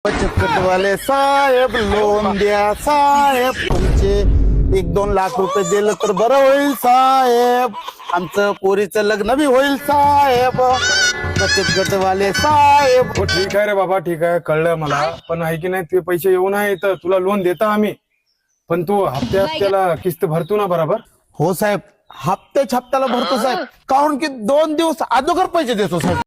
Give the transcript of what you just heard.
बचत गटवाले साहेब लोन द्या साहेब, तुमचे 1-2 लाख रुपये दिलं तर बरं होईल साहेब, आमचं पोरीचं लग्न बी होईल साहेब. बचत गटवाले साहेब. हो ठीक आहे रे बाबा, ठीक आहे, कळलं मला. पण आहे की नाही ते पैसे येऊ नाही तर तुला लोन देता आम्ही, पण तू हप्त्याला किस्त भरतो ना बरोबर? हो साहेब, हप्त्याला भरतो साहेब, कारण की 2 दिवस अगोदर पैसे देतो साहेब.